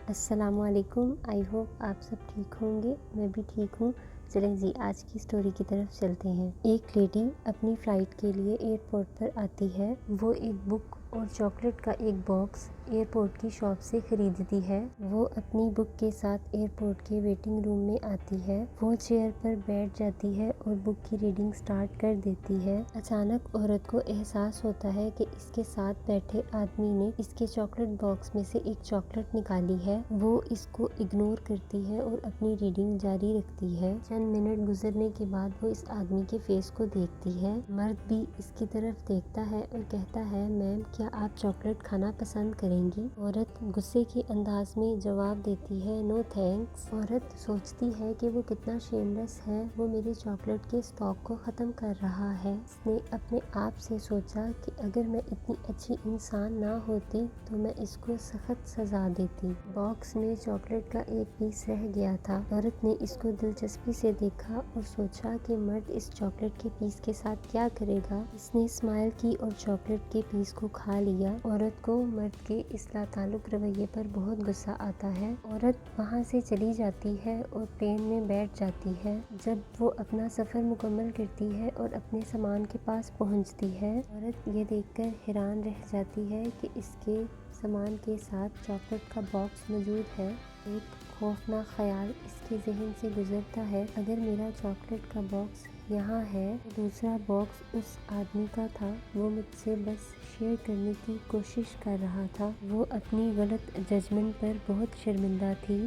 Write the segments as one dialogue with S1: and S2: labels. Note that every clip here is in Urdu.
S1: السلام علیکم، آئی ہوپ آپ سب ٹھیک ہوں گے۔ میں بھی ٹھیک ہوں۔ چلیں جی آج کی سٹوری کی طرف چلتے ہیں۔ ایک لیڈی اپنی فلائٹ کے لیے ایئرپورٹ پر آتی ہے۔ وہ ایک بک اور چاکلیٹ کا ایک باکس ایئرپورٹ کی شاپ سے خریدتی ہے۔ وہ اپنی بک کے ساتھ ایئرپورٹ کے ویٹنگ روم میں آتی ہے۔ وہ چیئر پر بیٹھ جاتی ہے اور بک کی ریڈنگ سٹارٹ کر دیتی ہے۔ اچانک عورت کو احساس ہوتا ہے کہ اس کے ساتھ بیٹھے آدمی نے اس کے چاکلیٹ باکس میں سے ایک چاکلیٹ نکالی ہے۔ وہ اس کو اگنور کرتی ہے اور اپنی ریڈنگ جاری رکھتی ہے۔ چند منٹ گزرنے کے بعد وہ اس آدمی کے فیس کو دیکھتی ہے۔ مرد بھی اس کی طرف دیکھتا ہے اور کہتا ہے، میم کیا آپ چاکلیٹ کھانا پسند کریں گی؟ عورت غصے کے انداز میں جواب دیتی ہے، نو تھینکس۔ عورت سوچتی ہے کہ وہ کتنا شیملیس ہے، وہ میرے چاکلیٹ کے اسٹاک کو ختم کر رہا ہے۔ اس نے اپنے آپ سے سوچا کہ اگر میں اتنی اچھی انسان نہ ہوتی تو میں اس کو سخت سزا دیتی۔ باکس میں چاکلیٹ کا ایک پیس رہ گیا تھا۔ عورت نے اس کو دلچسپی سے دیکھا اور سوچا کہ مرد اس چاکلیٹ کے پیس کے ساتھ کیا کرے گا۔ اس نے اسمائل کی اور چاکلیٹ کے پیس کو کھا لیا۔ عورت کو مرد کے اس لاتعلق رویے پر بہت غصہ آتا ہے۔ عورت وہاں سے چلی جاتی ہے اور پلین میں بیٹھ جاتی ہے۔ جب وہ اپنا سفر مکمل کرتی ہے اور اپنے سامان کے پاس پہنچتی ہے، عورت یہ دیکھ کر حیران رہ جاتی ہے کہ اس کے سامان کے ساتھ چاکلیٹ کا باکس موجود ہے۔ ایک خوفناک خیال اس کے ذہن سے گزرتا ہے، اگر میرا چاکلیٹ کا باکس یہاں ہے تو دوسرا باکس اس آدمی کا تھا، وہ مجھ سے بس شیئر کرنے کی کوشش کر رہا تھا۔ وہ اپنی غلط ججمنٹ پر بہت شرمندہ تھی۔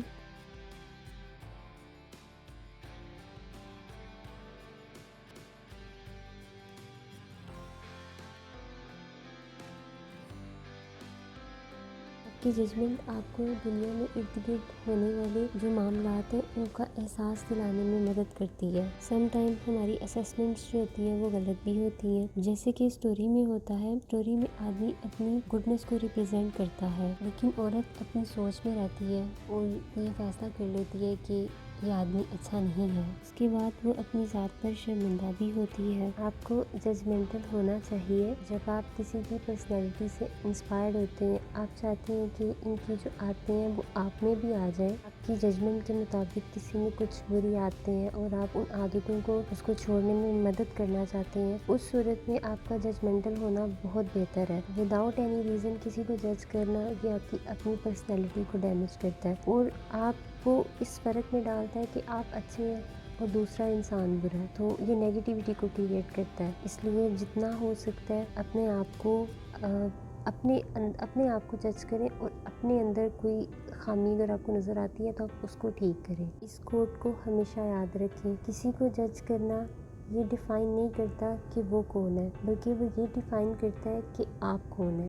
S1: آپ کی ججمنٹ آپ کو دنیا میں ارد گرد ہونے والے جو معاملات ہیں ان کا احساس دلانے میں مدد کرتی ہے۔ سم ٹائم ہماری اسیسمنٹس جو ہوتی ہیں وہ غلط بھی ہوتی ہیں، جیسے کہ اسٹوری میں ہوتا ہے۔ اسٹوری میں آدمی اپنی گڈنس کو ریپرزینٹ کرتا ہے، لیکن عورت اپنی سوچ میں رہتی ہے اور یہ فیصلہ کر لیتی ہے کہ یہ آدمی اچھا نہیں ہے۔ اس کے بعد وہ اپنی ذات پر شرمندہ بھی ہوتی ہے۔ آپ کو ججمنٹل ہونا چاہیے جب آپ کسی کی پرسنالٹی سے انسپائرڈ ہوتے ہیں۔ آپ چاہتے ہیں کہ ان کی جو عادتیں ہیں وہ آپ میں بھی آ جائیں۔ آپ کی ججمنٹ کے مطابق کسی میں کچھ بری عادتیں ہیں اور آپ ان عادتوں کو اس کو چھوڑنے میں مدد کرنا چاہتے ہیں، اس صورت میں آپ کا ججمنٹل ہونا بہت بہتر ہے۔ وداؤٹ اینی ریزن کسی کو جج کرنا یہ آپ کی اپنی پرسنالٹی کو ڈیمیج کرتا ہے اور آپ کو اس فرق میں ڈالتا ہے کہ آپ اچھے ہیں اور دوسرا انسان برا ہے، تو یہ نیگیٹیوٹی کو کریٹ کرتا ہے۔ اس لیے جتنا ہو سکتا ہے اپنے آپ کو جج کریں اور اپنے اندر کوئی خامی اگر آپ کو نظر آتی ہے تو آپ اس کو ٹھیک کریں۔ اس کوٹ کو ہمیشہ یاد رکھیں، کسی کو جج کرنا یہ ڈیفائن نہیں کرتا کہ وہ کون ہے، بلکہ وہ یہ ڈیفائن کرتا ہے کہ آپ کون ہیں۔